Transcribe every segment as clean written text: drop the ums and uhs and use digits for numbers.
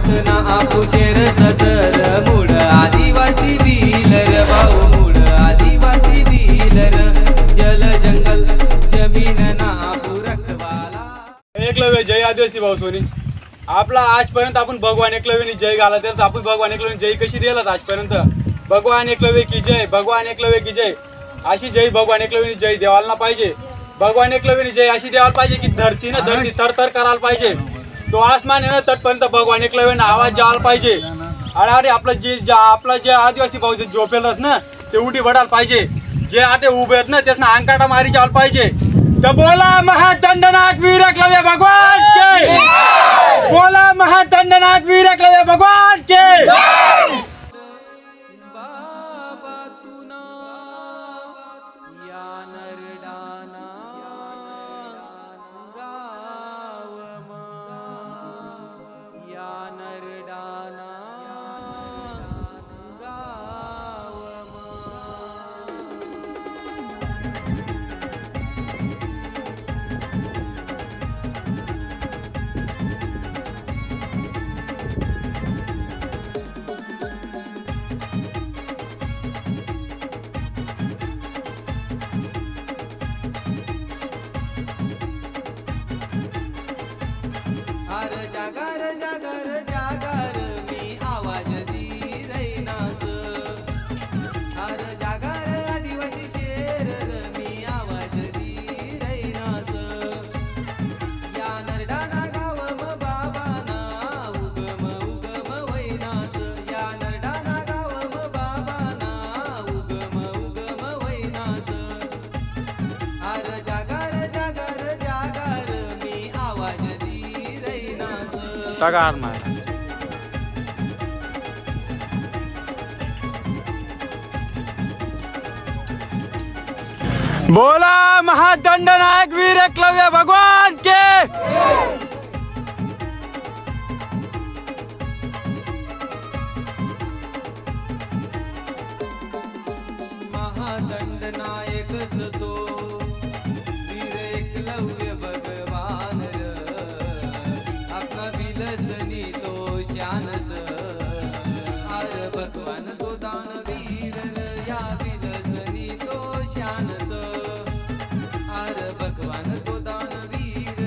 भारत ना आपुशेर सतर मूळ आदिवासी बिलर भाऊ मूळ आदिवासी बिलर जल जंगल जमीन ना आपू रखवाला। एकलव्य जय आदिवासी भाऊ सोनी आपला आजपर्यंत आपण भगवान एकलव्यनी जय घाला तर आपण भगवान एकलव्यनी जय कशी दिलात आजपर्यंत। भगवान एकलव्य की जय, भगवान एकलव्य की जय अशी जय भगवान एकलव्यनी जय देवाला ना पाहिजे। भगवान एकलव्यनी जय अशी देवाला पाहिजे की धरती तर करायला पाहिजे। तो आसमान आहे ना तटपर्यंत भगवान एकलव्यना आवाज जायला पाहिजे। अरे आपलं जे आदिवासी भाऊ जे झोपेल राहत ना ते उठी वडायला पाहिजे। जे आटे उभे आहेत ना त्यांना अंकाटा मारी जायला पाहिजे। तो बोला महादंडनाथ वीर एकलव्य भगवान के, बोला महादंडनाथ वीर एकलव्य भगवान के। जागर जागर जागर मी आवाज दी रैनास। हर जागर आदिवासी शेर मी आवाज दी रैनास। या नरडाना गाव म बाबाना उगम उगम वैनास। या नरडाना गाव म बाबाना उगम उगम वैनास। हर जागर जागर जागर मी आवाज तगार मार बोला महादंडनायक वीर एकलव्य भगवान के। महादंडनायक तो वीर एकलव्य भगवान आपला विलसनी तो शानस। हर भगवान तो दानवीर या विलसनी तो शानस। हर भगवान तो दानवीर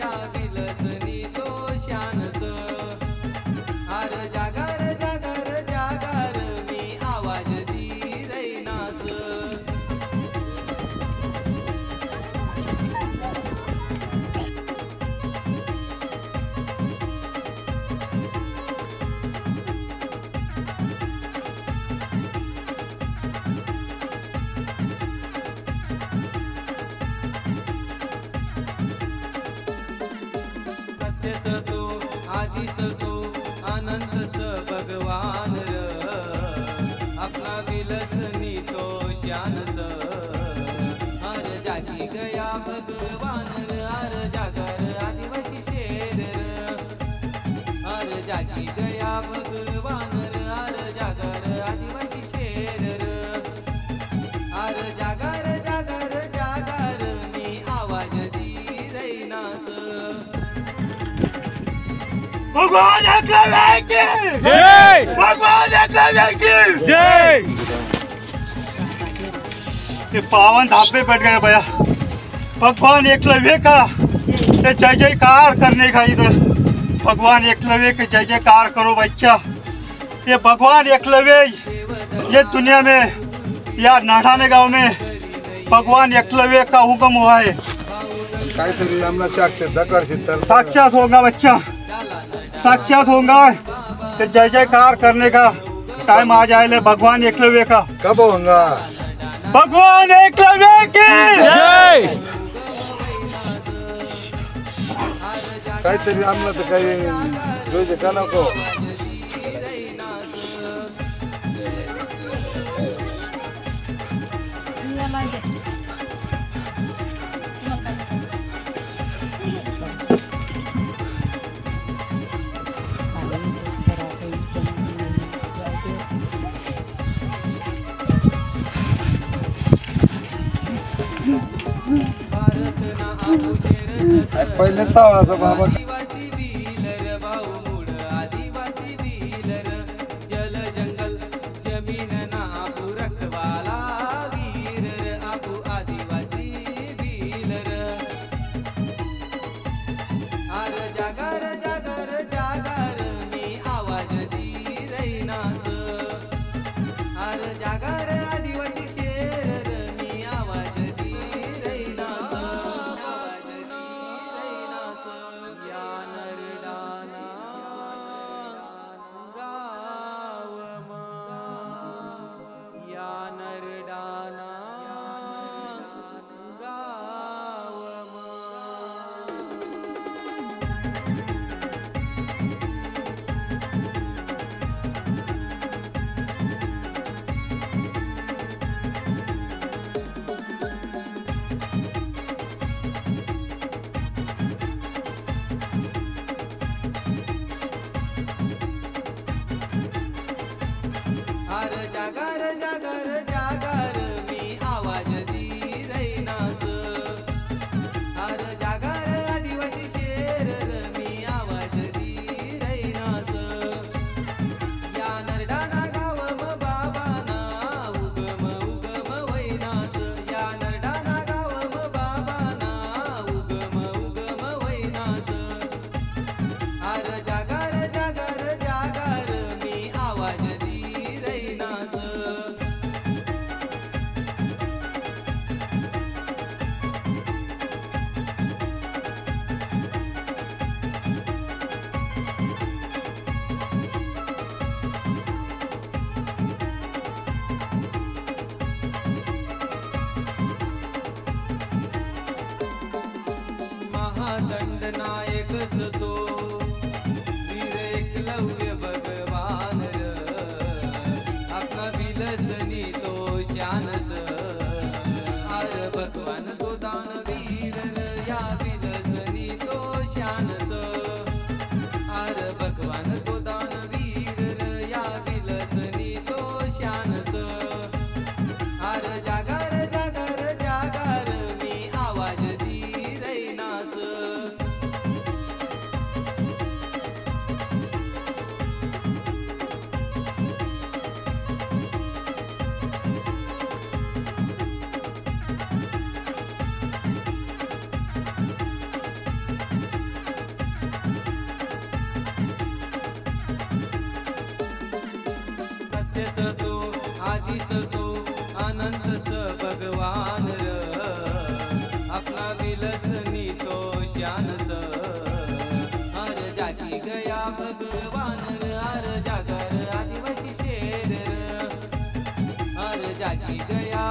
या विलसनी तो शानस। हर जागर जागर जागर मी आवाज दी रैनास। सतो आदिस तो अनंत स भगवान अपना विलसनी तो शानस। हर जागी गया भगवान हर जागर आदिवासी शेर। हर जागी गया भगवान हर जागर आदिवासी शेर। हर जागर जागर जागर मी आवाज दी रैनास। भगवान एकलव्य की जय, भगवान एकलव्य की जय। ये पावन धाम पे बैठ गए भैया। भगवान एकलव्य का ये जय जयकार करने का इधर। भगवान एकलव्य के जय जयकार करो बच्चा। ये भगवान एकलव्य ये दुनिया में या नाठाने गांव में भगवान एकलव्य का हुक्म हुआ है। साक्षात होगा बच्चा, साक्षात होगा। तो जय जयकार करने का टाइम आ जाए भगवान एकलव्य का। कब होगा? भगवान एकलव्य की जय। काहीतरी आणलं तर काही जोईचे का नको? पहिले सावाचा बाबा आदिवासी बिलर भाऊ मूळ आदिवासी विलस तो वीर एकलव्य भगवान र आपला विलसनी तो शानस अर भगवान तो दानवीर र या विलसनी तो शानस अर भगवान तो दानवीर र या विलसनी तो शानस अर जागर जागर जागर मी आवाज दी रैनास सतो आदि सतो अनंत स भगवान र अपना विलसनी तो शानस हर जागी गया भगवान र हर जागर आदिवासी शेर र हर जागी गया